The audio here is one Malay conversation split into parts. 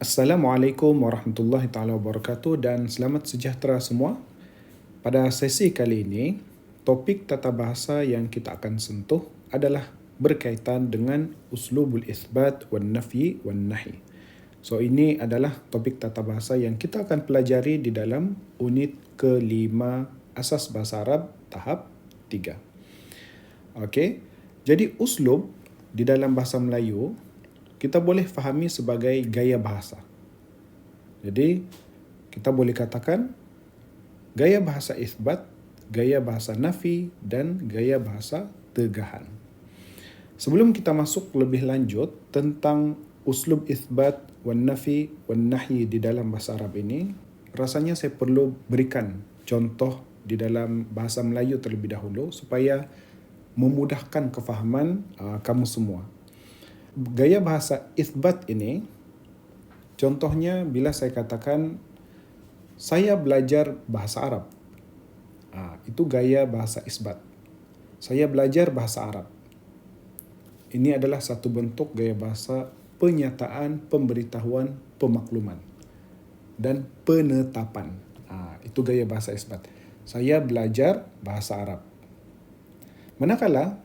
Assalamualaikum warahmatullahi taala wabarakatuh dan selamat sejahtera semua. Pada sesi kali ini, topik tata bahasa yang kita akan sentuh adalah berkaitan dengan uslubul itsbat wan nafyi wan nahi. So ini adalah topik tata bahasa yang kita akan pelajari di dalam unit kelima Asas Bahasa Arab tahap 3. Okey. Jadi uslub di dalam bahasa Melayu kita boleh fahami sebagai gaya bahasa. Jadi, kita boleh katakan gaya bahasa isbat, gaya bahasa nafi dan gaya bahasa tegahan. Sebelum kita masuk lebih lanjut tentang uslub isbat wan nafi wan nahyi di dalam bahasa Arab ini, rasanya saya perlu berikan contoh di dalam bahasa Melayu terlebih dahulu supaya memudahkan kefahaman kamu semua. Gaya bahasa isbat ini, contohnya bila saya katakan saya belajar bahasa Arab. Itu gaya bahasa isbat. Saya belajar bahasa Arab. Ini adalah satu bentuk gaya bahasa penyataan, pemberitahuan, pemakluman dan penetapan. Itu gaya bahasa isbat. Saya belajar bahasa Arab. Manakala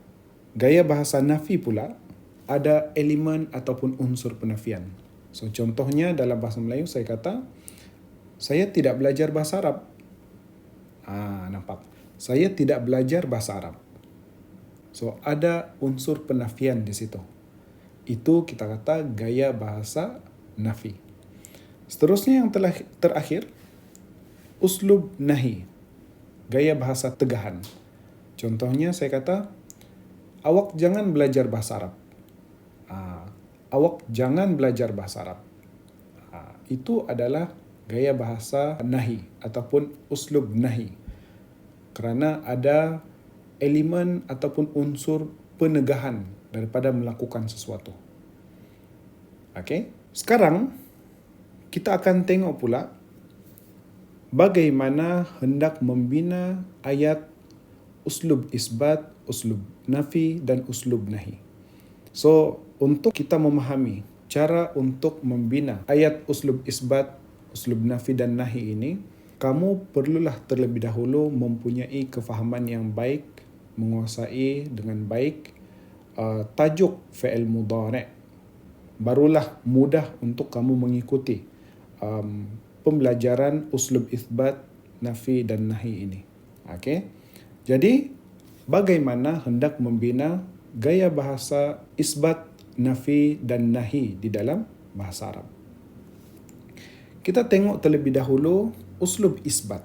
gaya bahasa nafi pula ada elemen ataupun unsur penafian. So contohnya dalam bahasa Melayu saya kata saya tidak belajar bahasa Arab. Nampak? Saya tidak belajar bahasa Arab. So ada unsur penafian di situ. Itu kita kata gaya bahasa nafi. Seterusnya yang terakhir, uslub nahi. Gaya bahasa tegahan. Contohnya saya kata awak jangan belajar bahasa Arab. Awak jangan belajar bahasa Arab. Itu adalah gaya bahasa nahi ataupun uslub nahi. Kerana ada elemen ataupun unsur penegahan daripada melakukan sesuatu. Okey, sekarang kita akan tengok pula bagaimana hendak membina ayat uslub isbat, uslub nafi dan uslub nahi. So, untuk kita memahami cara untuk membina ayat uslub isbat, uslub nafi dan nahi ini, kamu perlulah terlebih dahulu mempunyai kefahaman yang baik, menguasai dengan baik tajuk fi'il mudhari'. Barulah mudah untuk kamu mengikuti pembelajaran uslub isbat, nafi dan nahi ini. Okey. Jadi, bagaimana hendak membina gaya bahasa isbat, nafi dan nahi di dalam bahasa Arab. Kita tengok terlebih dahulu uslub isbat.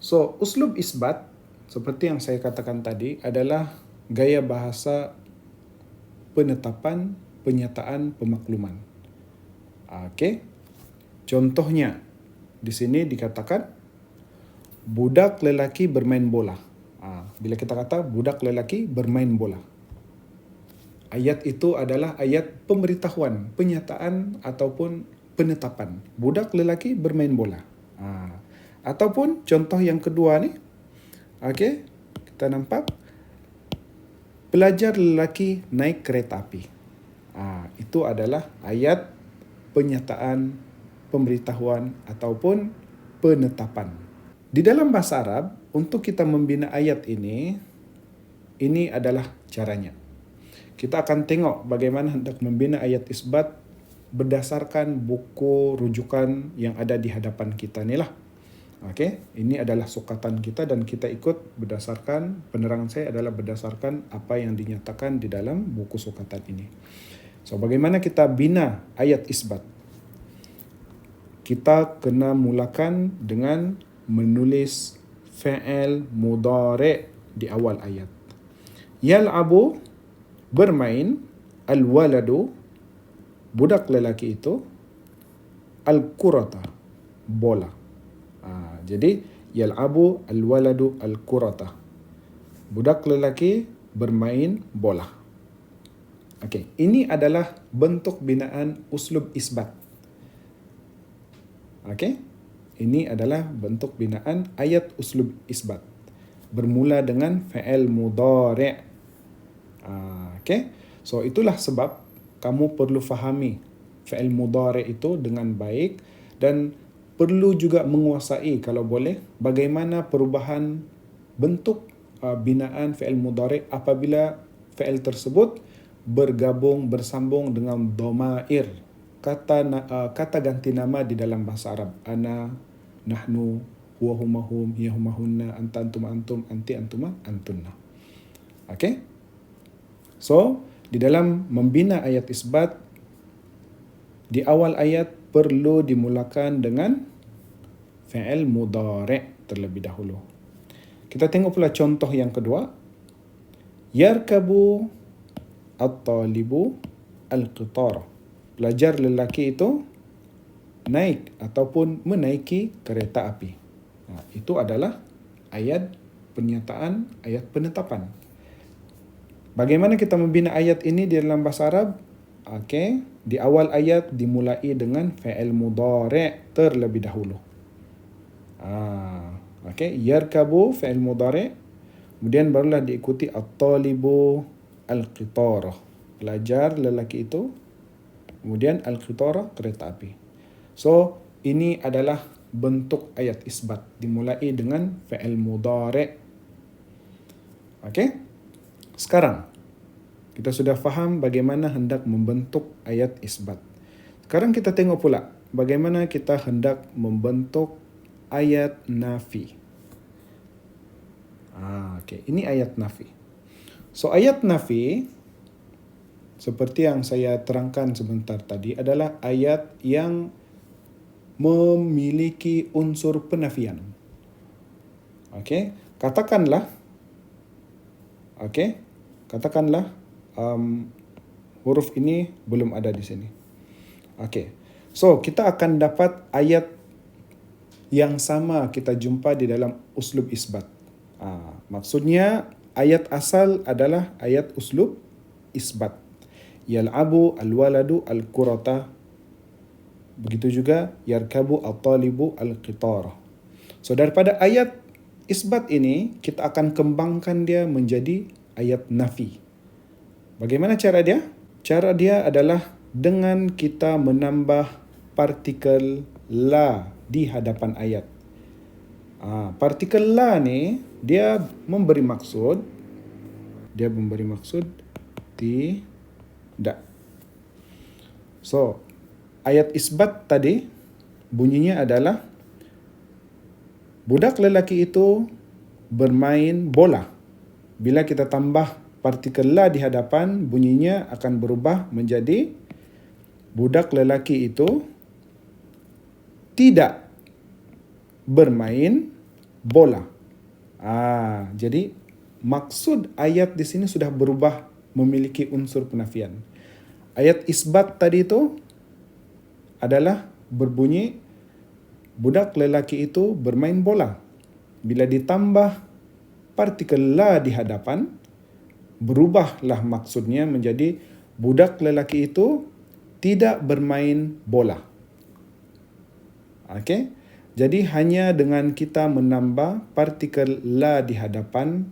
So, uslub isbat seperti yang saya katakan tadi adalah gaya bahasa penetapan, penyataan, pemakluman. Okey. Contohnya di sini dikatakan budak lelaki bermain bola. Bila kita kata budak lelaki bermain bola, ayat itu adalah ayat pemberitahuan, penyataan ataupun penetapan. Budak lelaki bermain bola. Ataupun contoh yang kedua ni, okey, kita nampak pelajar lelaki naik kereta api. Itu adalah ayat penyataan, pemberitahuan ataupun penetapan. Di dalam bahasa Arab, untuk kita membina ayat ini adalah caranya. Kita akan tengok bagaimana hendak membina ayat isbat berdasarkan buku rujukan yang ada di hadapan kita ni lah. Okey, ini adalah sukatan kita dan kita ikut berdasarkan, penerangan saya adalah berdasarkan apa yang dinyatakan di dalam buku sukatan ini. So, bagaimana kita bina ayat isbat? Kita kena mulakan dengan menulis fi'il mudhari' di awal ayat. Yal'abu, bermain, al-waladu, budak lelaki itu, al-kurata, bola. Jadi, yal'abu, al-waladu, al-kurata. Budak lelaki bermain bola. Okey, ini adalah bentuk binaan uslub isbat. Okey, ini adalah bentuk binaan ayat uslub isbat. Bermula dengan fi'il mudhari'. Okey. So itulah sebab kamu perlu fahami fi'il mudhari' itu dengan baik, dan perlu juga menguasai kalau boleh bagaimana perubahan bentuk binaan fi'il mudhari' apabila fi'il tersebut bersambung dengan dhamair, kata ganti nama di dalam bahasa Arab. Ana, nahnu, huwa huma hum, hiya huma hunna, anta antum antum, anti antuma antunna. Okey? So, di dalam membina ayat isbat, di awal ayat perlu dimulakan dengan fi'il mudhari' terlebih dahulu. Kita tengok pula contoh yang kedua. Yarkabu at-talibu al-qitara. Pelajar lelaki itu naik ataupun menaiki kereta api. Itu adalah ayat pernyataan, ayat penetapan. Bagaimana kita membina ayat ini di dalam bahasa Arab? Okey, di awal ayat dimulai dengan fi'il mudhari' terlebih dahulu. Okey, yarkabu fi'il mudhari', kemudian barulah diikuti at-talibu al-qitara. Pelajar lelaki itu, kemudian al-qitara kereta api. So, ini adalah bentuk ayat isbat, dimulai dengan fi'il mudhari'. Okey? Sekarang kita sudah faham bagaimana hendak membentuk ayat isbat. Sekarang kita tengok pula bagaimana kita hendak membentuk ayat nafi. Okey, ini ayat nafi. So, ayat nafi seperti yang saya terangkan sebentar tadi adalah ayat yang memiliki unsur penafian. Okey, katakanlah huruf ini belum ada di sini. Okey. So, kita akan dapat ayat yang sama kita jumpa di dalam uslub isbat. Maksudnya ayat asal adalah ayat uslub isbat. Yal'abu al-waladu al-kurata. Begitu juga yarkabu at-talibu al-qitara. So, daripada ayat isbat ini, kita akan kembangkan dia menjadi ayat nafi. Bagaimana cara dia? Cara dia adalah dengan kita menambah partikel la di hadapan ayat. Partikel la ni, dia memberi maksud tidak. So, ayat isbat tadi bunyinya adalah budak lelaki itu bermain bola. Bila kita tambah partikel la di hadapan, bunyinya akan berubah menjadi budak lelaki itu tidak bermain bola. Jadi maksud ayat di sini sudah berubah memiliki unsur penafian. Ayat isbat tadi itu adalah berbunyi budak lelaki itu bermain bola. Bila ditambah partikel la di hadapan, berubahlah maksudnya menjadi budak lelaki itu tidak bermain bola. Okey? Jadi hanya dengan kita menambah partikel la di hadapan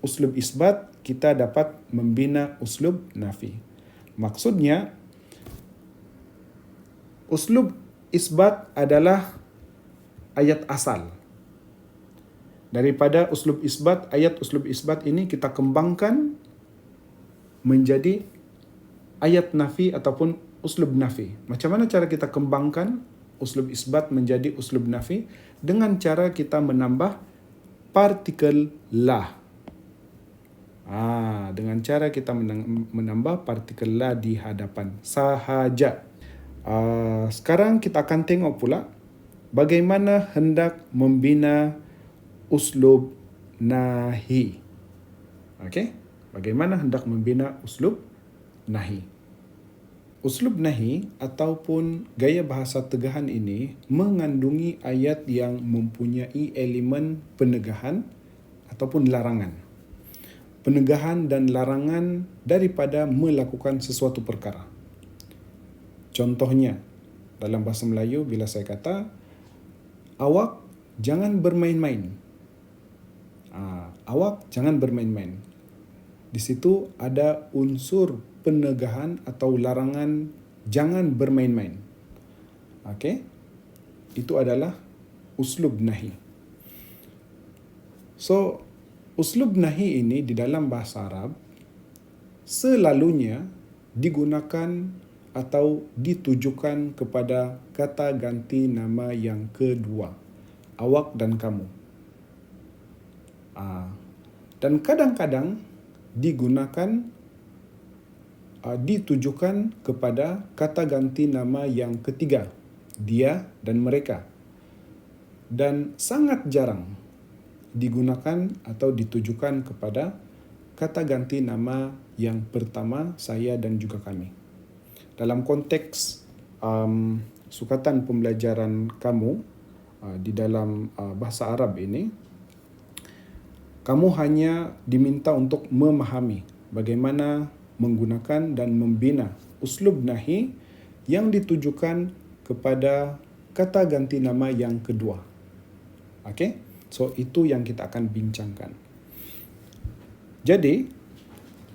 uslub isbat, kita dapat membina uslub nafi. Maksudnya, uslub isbat adalah ayat asal. Daripada uslub isbat, ayat uslub isbat ini kita kembangkan menjadi ayat nafi ataupun uslub nafi. Macam mana cara kita kembangkan uslub isbat menjadi uslub nafi? Dengan cara kita menambah partikel la. Dengan cara kita menambah partikel la di hadapan sahaja. Sekarang kita akan tengok pula bagaimana hendak membina uslub nahi. Okey? Bagaimana hendak membina uslub nahi? Uslub nahi ataupun gaya bahasa tegahan ini mengandungi ayat yang mempunyai elemen penegahan ataupun larangan. Penegahan dan larangan daripada melakukan sesuatu perkara. Contohnya, dalam bahasa Melayu bila saya kata, awak jangan bermain-main. Awak jangan bermain-main. Di situ ada unsur penegahan atau larangan jangan bermain-main. Okey? Itu adalah uslub nahi. So, uslub nahi ini di dalam bahasa Arab selalunya digunakan atau ditujukan kepada kata ganti nama yang kedua, awak dan kamu. Dan kadang-kadang ditujukan kepada kata ganti nama yang ketiga, dia dan mereka. Dan sangat jarang digunakan atau ditujukan kepada kata ganti nama yang pertama, saya dan juga kami. Dalam konteks sukatan pembelajaran kamu di dalam bahasa Arab ini, kamu hanya diminta untuk memahami bagaimana menggunakan dan membina uslub nahi yang ditujukan kepada kata ganti nama yang kedua. Okey? So, itu yang kita akan bincangkan. Jadi,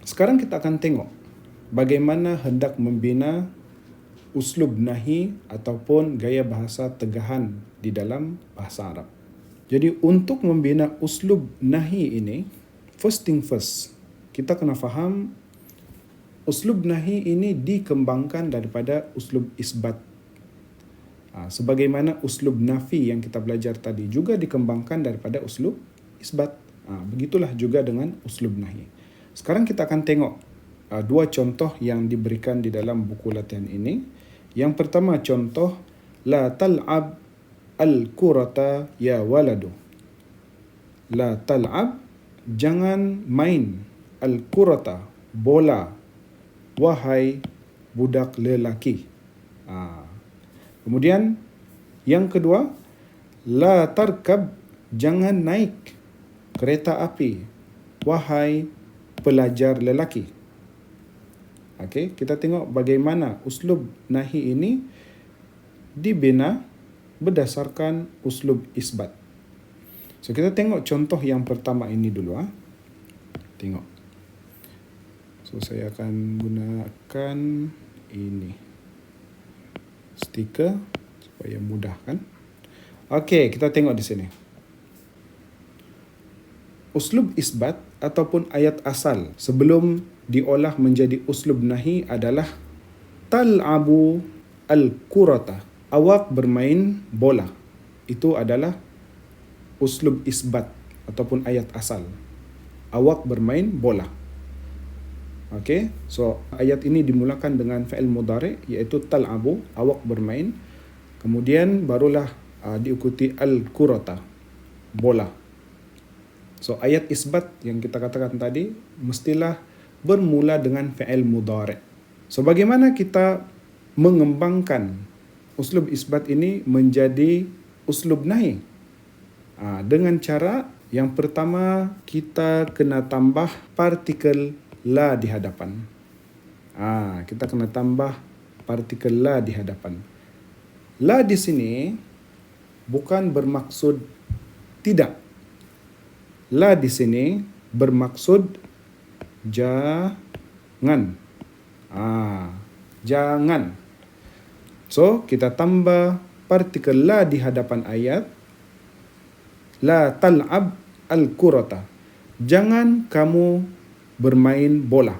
sekarang kita akan tengok bagaimana hendak membina uslub nahi ataupun gaya bahasa tegahan di dalam bahasa Arab. Jadi, untuk membina uslub nahi ini, first thing first, kita kena faham uslub nahi ini dikembangkan daripada uslub isbat. Sebagaimana uslub nafi yang kita belajar tadi juga dikembangkan daripada uslub isbat. Begitulah juga dengan uslub nahi. Sekarang kita akan tengok dua contoh yang diberikan di dalam buku latihan ini. Yang pertama contoh, la tal'ab al-kurata ya waladu. La tal'ab, jangan main al-kurata, bola, wahai budak lelaki. Kemudian yang kedua, la tarkab, jangan naik kereta api, wahai pelajar lelaki. Okey, kita tengok bagaimana uslub nahi ini dibina berdasarkan uslub isbat. So, kita tengok contoh yang pertama ini dulu. Tengok. So, saya akan gunakan ini. Stiker supaya mudah kan. Okey, kita tengok di sini. Uslub isbat ataupun ayat asal sebelum diolah menjadi uslub nahi adalah tal'abu al-kurata, awak bermain bola. Itu adalah uslub isbat ataupun ayat asal. Awak bermain bola. Okey, so ayat ini dimulakan dengan fi'il mudhari iaitu tal'abu, awak bermain. Kemudian barulah diikuti al-kurata, bola. So ayat isbat yang kita katakan tadi mestilah bermula dengan fi'il mudhari. So bagaimana kita mengembangkan uslub isbat ini menjadi uslub nahi? Dengan cara yang pertama, kita kena tambah partikel la di hadapan. Kita kena tambah partikel la di hadapan. La di sini bukan bermaksud tidak. La di sini bermaksud jangan. Jangan. So, kita tambah partikel la di hadapan ayat. La tal'ab al-kurata. Jangan kamu bermain bola.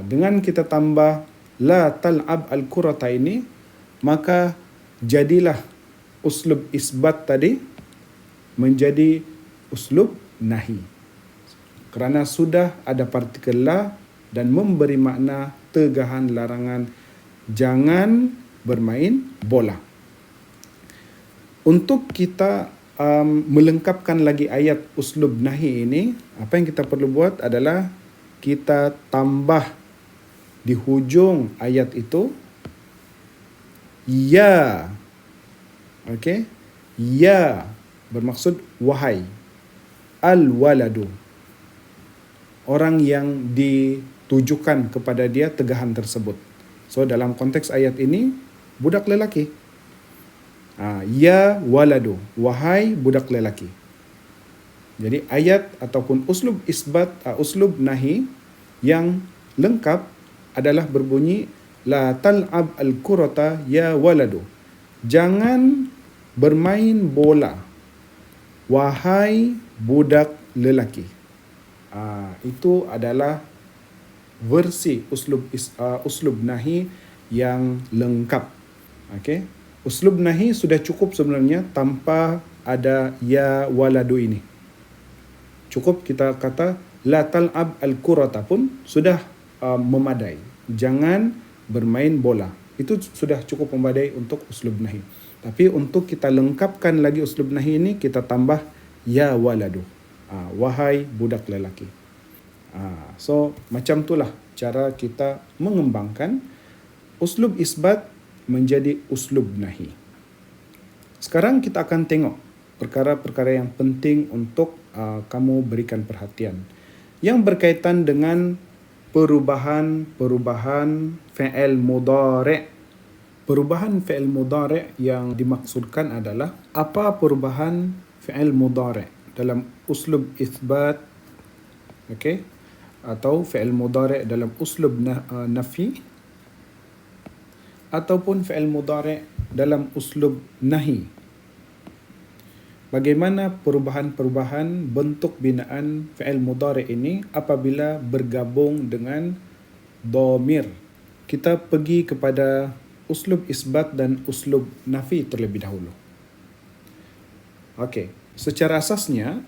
Dengan kita tambah la tal'ab al-kurata ini, maka jadilah uslub isbat tadi menjadi uslub nahi. Kerana sudah ada partikel la dan memberi makna tegahan larangan jangan bermain bola. Untuk kita melengkapkan lagi ayat uslub nahi ini, apa yang kita perlu buat adalah kita tambah di hujung ayat itu ya. Okey? Ya bermaksud wahai. Al-waladu, orang yang ditujukan kepada dia tegahan tersebut. So dalam konteks ayat ini budak lelaki. Ya waladu, wahai budak lelaki. Jadi ayat ataupun uslub isbat, uslub nahi yang lengkap adalah berbunyi La tal'ab al-kurata ya waladu. Jangan bermain bola, wahai budak lelaki. Itu adalah versi uslub nahi yang lengkap. Okey. Uslub nahi sudah cukup sebenarnya tanpa ada ya waladu ini. Cukup kita kata la tal'ab al-kurata pun sudah memadai. Jangan bermain bola. Itu sudah cukup memadai untuk uslub nahi. Tapi untuk kita lengkapkan lagi uslub nahi ini, kita tambah ya waladu. Wahai budak lelaki. So macam itulah cara kita mengembangkan uslub isbat menjadi uslub nahi. Sekarang kita akan tengok perkara-perkara yang penting untuk kamu berikan perhatian yang berkaitan dengan perubahan fi'il mudhari'. Perubahan fi'il mudhari' yang dimaksudkan adalah apa perubahan fi'il mudhari' dalam uslub isbat, okey, atau fi'il mudhari' dalam uslub nafi, ataupun fi'il mudhari' dalam uslub nahi. Bagaimana perubahan-perubahan bentuk binaan fi'il mudhari' ini apabila bergabung dengan dhamir. Kita pergi kepada uslub isbat dan uslub nafi terlebih dahulu. Okey, secara asasnya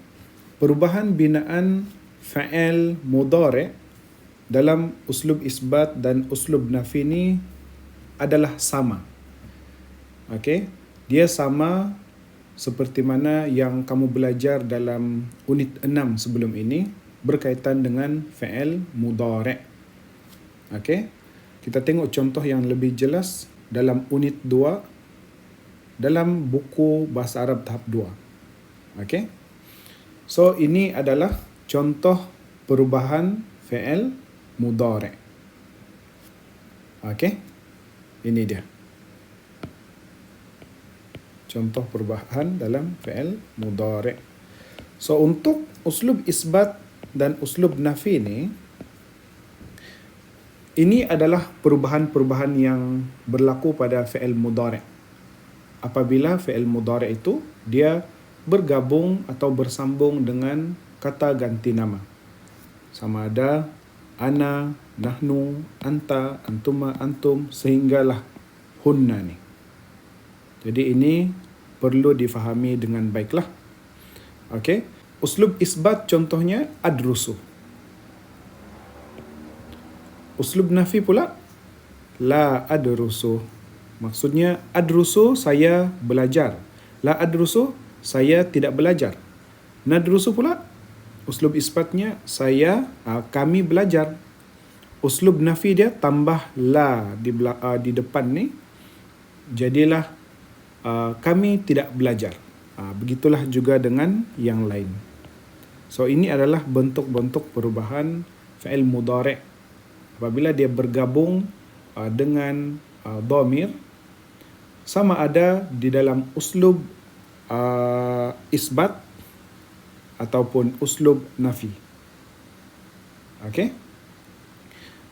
perubahan binaan fi'il mudhari' dalam uslub isbat dan uslub nafi ini adalah sama. Okey, dia sama seperti mana yang kamu belajar dalam unit 6 sebelum ini berkaitan dengan fi'il mudhari'. Okey, kita tengok contoh yang lebih jelas dalam unit 2 dalam buku Bahasa Arab tahap 2. Okey. So ini adalah contoh perubahan fi'il mudhari'. Okey. Ini dia. Contoh perubahan dalam fi'il mudhari'. So untuk uslub isbat dan uslub nafi ini adalah perubahan-perubahan yang berlaku pada fi'il mudhari'. Apabila fi'il mudhari' itu dia bergabung atau bersambung dengan kata ganti nama. Sama ada ana, nahnu, anta, antuma, antum sehinggalah hunna ni. Jadi ini perlu difahami dengan baiklah. Okey. Uslub isbat contohnya adrusu. Uslub nafi pula la adrusu. Maksudnya adrusu saya belajar. La adrusu saya tidak belajar. Nadrusu pula uslub isbatnya kami belajar. Uslub nafi dia tambah la di depan ni. Jadilah kami tidak belajar. Begitulah juga dengan yang lain. So ini adalah bentuk-bentuk perubahan fi'il mudhari' apabila dia bergabung dengan dhamir, sama ada di dalam uslub isbat ataupun uslub nafi. Okey.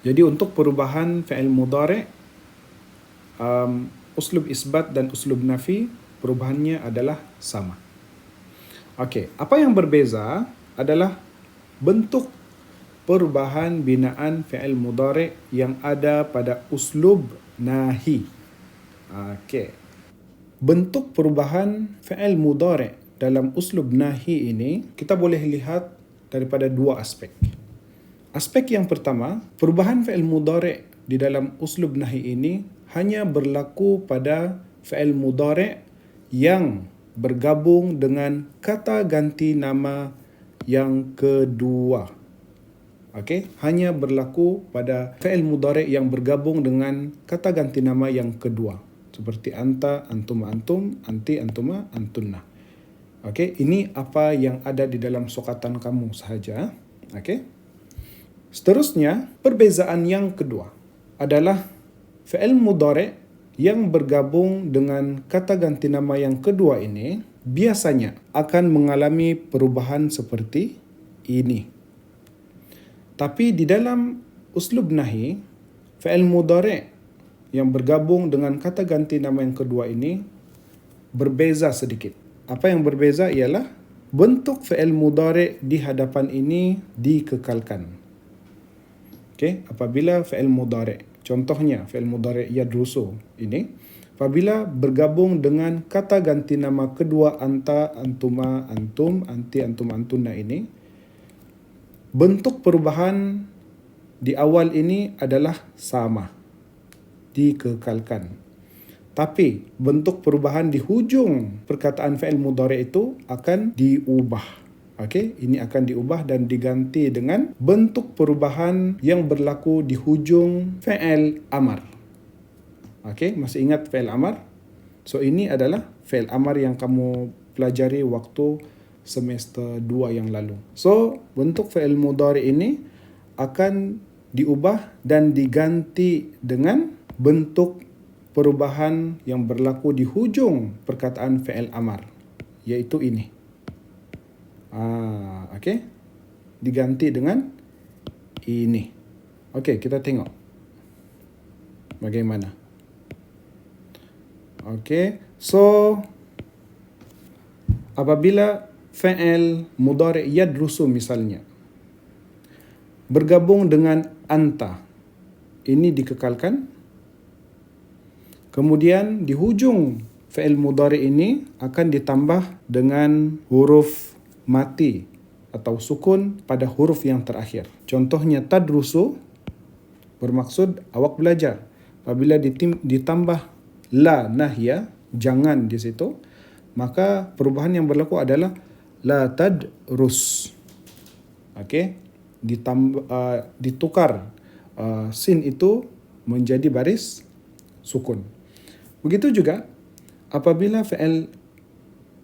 Jadi untuk perubahan fi'il mudhari' uslub isbat dan uslub nafi perubahannya adalah sama. Okey, apa yang berbeza adalah bentuk perubahan binaan fi'il mudhari' yang ada pada uslub nahi. Okey. Bentuk perubahan fi'il mudhari' dalam uslub nahi ini kita boleh lihat daripada dua aspek. Aspek yang pertama, perubahan fi'il mudhari' di dalam uslub nahi ini hanya berlaku pada fi'il mudhari' yang bergabung dengan kata ganti nama yang kedua. Okey, hanya berlaku pada fi'il mudhari' yang bergabung dengan kata ganti nama yang kedua. Seperti anta, antum, antum, anti, antuma, antunna. Okey, ini apa yang ada di dalam sukatan kamu sahaja. Okey. Seterusnya, perbezaan yang kedua adalah fi'il mudhari' yang bergabung dengan kata ganti nama yang kedua ini biasanya akan mengalami perubahan seperti ini. Tapi di dalam uslub nahi, fi'il mudhari' yang bergabung dengan kata ganti nama yang kedua ini berbeza sedikit. Apa yang berbeza ialah bentuk fi'il mudhari' di hadapan ini dikekalkan. Okey, apabila fi'il mudhari', contohnya fi'il mudhari' yadrusu ini, apabila bergabung dengan kata ganti nama kedua anta, antuma, antum, anti, antum, antuna ini, bentuk perubahan di awal ini adalah sama, dikekalkan. Tapi bentuk perubahan di hujung perkataan fi'il mudhari' itu akan diubah. Okey, ini akan diubah dan diganti dengan bentuk perubahan yang berlaku di hujung fi'il amar. Okey, masih ingat fi'il amar? So ini adalah fi'il amar yang kamu pelajari waktu semester 2 yang lalu. So bentuk fi'il mudhari' ini akan diubah dan diganti dengan bentuk perubahan yang berlaku di hujung perkataan fi'il amar, iaitu ini. Okey, diganti dengan ini. Okey, kita tengok bagaimana. Okey, so apabila fi'il mudhari' yadrusu misalnya bergabung dengan anta, ini dikekalkan. Kemudian di hujung fi'il mudhari' ini akan ditambah dengan huruf mati atau sukun pada huruf yang terakhir. Contohnya tadrusu bermaksud awak belajar. Apabila ditambah la nahya, jangan di situ, maka perubahan yang berlaku adalah la tadrus. Okey, ditukar sin itu menjadi baris sukun. Begitu juga apabila fi'il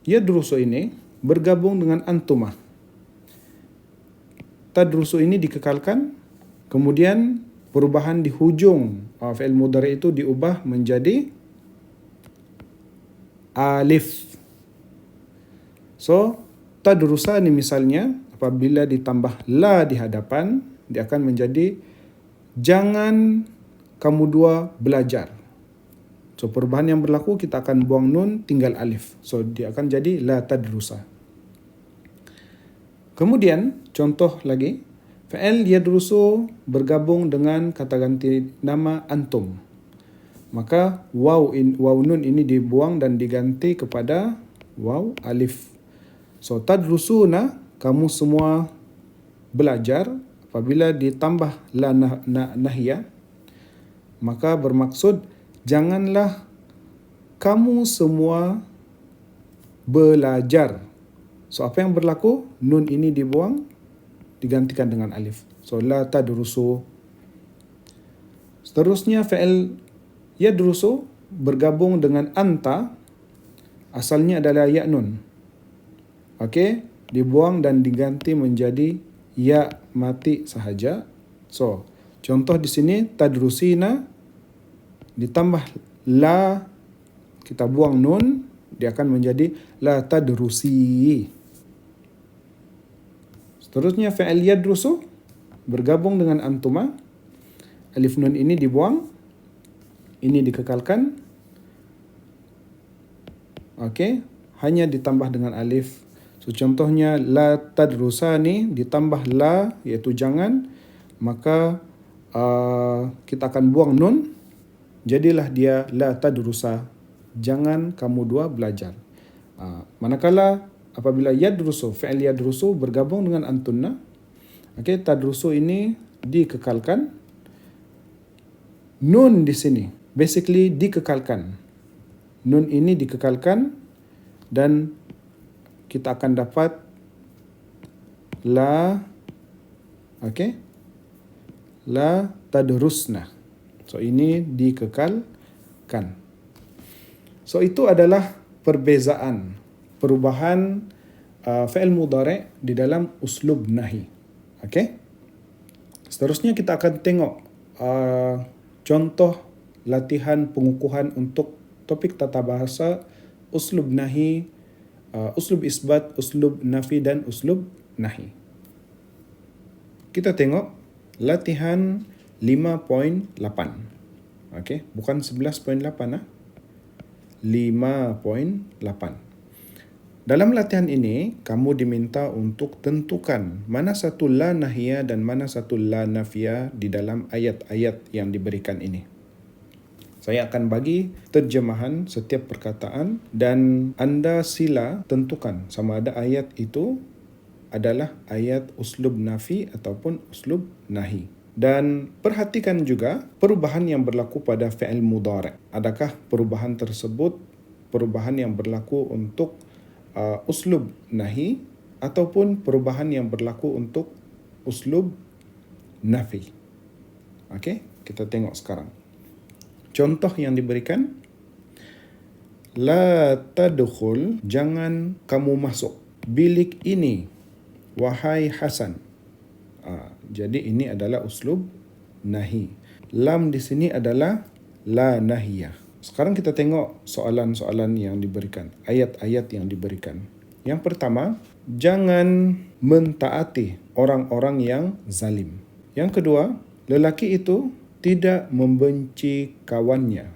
yadrusu ini bergabung dengan antumah, tadrusu ini dikekalkan, kemudian perubahan di hujung fi'il mudhari' itu diubah menjadi alif. So tadrusa ni misalnya, apabila ditambah la di hadapan, dia akan menjadi jangan kamu dua belajar. So perubahan yang berlaku, kita akan buang nun, tinggal alif. So dia akan jadi la tadrusa. Kemudian contoh lagi, fi'il yadrusu bergabung dengan kata ganti nama antum. Maka waw nun ini dibuang dan diganti kepada waw alif. So tadrusuna, kamu semua belajar. Apabila ditambah la nahya, maka bermaksud janganlah kamu semua belajar. So apa yang berlaku? Nun ini dibuang, digantikan dengan alif. So la tadrusu. Seterusnya fi'il yadrusu bergabung dengan anta, asalnya adalah ya nun. Okey, dibuang dan diganti menjadi ya mati sahaja. So contoh di sini tadrusina, ditambah la, kita buang nun, dia akan menjadi la tadrusi. Seterusnya fi'il yadrusu bergabung dengan antuma, alif nun ini dibuang, ini dikekalkan. Okey, hanya ditambah dengan alif. So contohnya la tadrusani ditambah la, iaitu jangan, maka kita akan buang nun, jadilah dia la tadrusa, jangan kamu dua belajar. Manakala apabila yadrusu, fi'il yadrusu bergabung dengan antunna, okey, tadrusu ini dikekalkan. Nun di sini basically dikekalkan. Nun ini dikekalkan dan kita akan dapat la, okey, la tadrusna. So ini dikekalkan. So itu adalah perbezaan, perubahan fi'il mudhari' di dalam uslub nahi. Okey. Seterusnya kita akan tengok contoh latihan pengukuhan untuk topik tata bahasa uslub nahi, uslub isbat, uslub nafi dan uslub nahi. Kita tengok latihan 5.8. Okey, bukan 11.8 5.8. Dalam latihan ini, kamu diminta untuk tentukan mana satu la nahiyah dan mana satu la nafiyah di dalam ayat-ayat yang diberikan ini. Saya akan bagi terjemahan setiap perkataan dan anda sila tentukan sama ada ayat itu adalah ayat uslub nafi ataupun uslub nahi. Dan perhatikan juga perubahan yang berlaku pada fi'il mudhari'. Adakah perubahan tersebut perubahan yang berlaku untuk uslub nahi ataupun perubahan yang berlaku untuk uslub nafi. Okey, kita tengok sekarang. Contoh yang diberikan, la tadkhul, jangan kamu masuk bilik ini wahai Hasan. Jadi ini adalah uslub nahi. Lam di sini adalah la nahiyah. Sekarang kita tengok soalan-soalan yang diberikan, ayat-ayat yang diberikan. Yang pertama, jangan mentaati orang-orang yang zalim. Yang kedua, lelaki itu tidak membenci kawannya.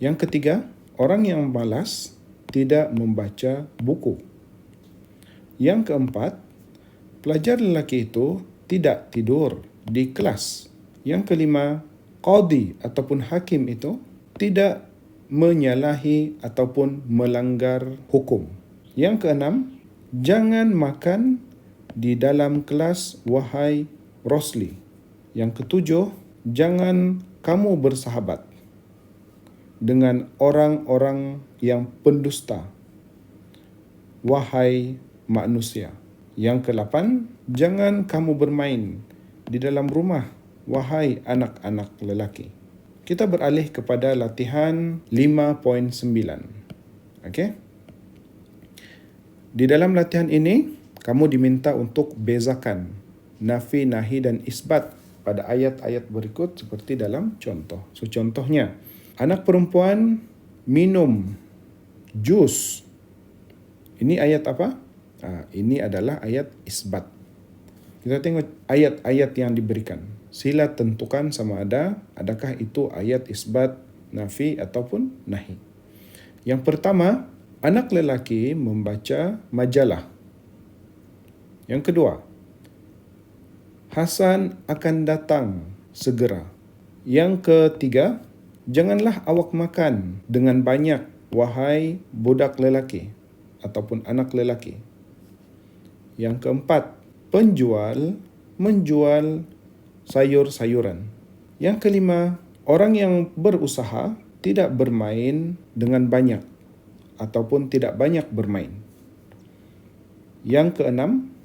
Yang ketiga, orang yang malas tidak membaca buku. Yang keempat, pelajar lelaki itu tidak tidur di kelas. Yang kelima, qadi ataupun hakim itu tidak menyalahi ataupun melanggar hukum. Yang keenam, jangan makan di dalam kelas wahai Rosli. Yang ketujuh, jangan kamu bersahabat dengan orang-orang yang pendusta wahai manusia. Yang ke-8, jangan kamu bermain di dalam rumah wahai anak-anak lelaki. Kita beralih kepada latihan 5.9. Okey. Di dalam latihan ini, kamu diminta untuk bezakan nafi, nahi dan isbat pada ayat-ayat berikut seperti dalam contoh. So contohnya, anak perempuan minum jus. Ini ayat apa? Ini adalah ayat isbat. Kita tengok ayat-ayat yang diberikan. Sila tentukan sama adakah itu ayat isbat, nafi ataupun nahi. Yang pertama, anak lelaki membaca majalah. Yang kedua, Hasan akan datang segera. Yang ketiga, janganlah awak makan dengan banyak wahai budak lelaki ataupun anak lelaki. Yang keempat, penjual menjual sayur-sayuran. Yang kelima, orang yang berusaha tidak bermain dengan banyak ataupun tidak banyak bermain. Yang keenam,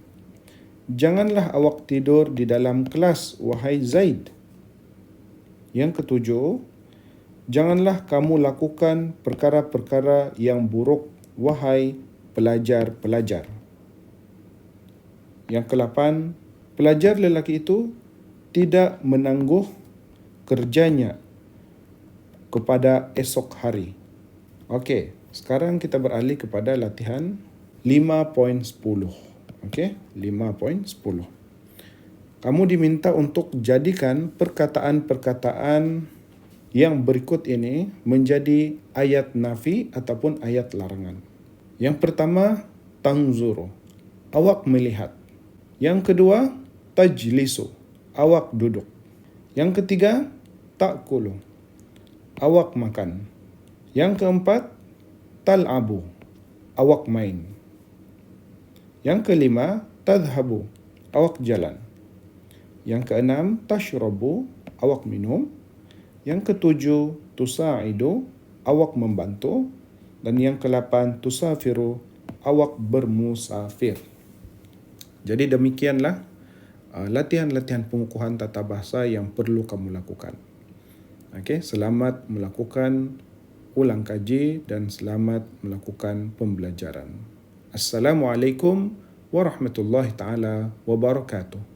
janganlah awak tidur di dalam kelas wahai Zaid. Yang ketujuh, janganlah kamu lakukan perkara-perkara yang buruk wahai pelajar-pelajar. Yang ke-8, pelajar lelaki itu tidak menangguh kerjanya kepada esok hari. Okey, sekarang kita beralih kepada latihan 5.10. Okey, 5.10. Kamu diminta untuk jadikan perkataan-perkataan yang berikut ini menjadi ayat nafi ataupun ayat larangan. Yang pertama, tanzuru, awak melihat. Yang kedua, tajlisu, awak duduk. Yang ketiga, ta'kulu, awak makan. Yang keempat, tal'abu, awak main. Yang kelima, tadhhabu, awak jalan. Yang keenam, tashrabu, awak minum. Yang ketujuh, tusa'idu, awak membantu. Dan yang ke-8, tusafiru, awak bermusafir. Jadi demikianlah latihan-latihan pengukuhan tata bahasa yang perlu kamu lakukan. Okey, selamat melakukan ulang kaji dan selamat melakukan pembelajaran. Assalamualaikum warahmatullahi taala wabarakatuh.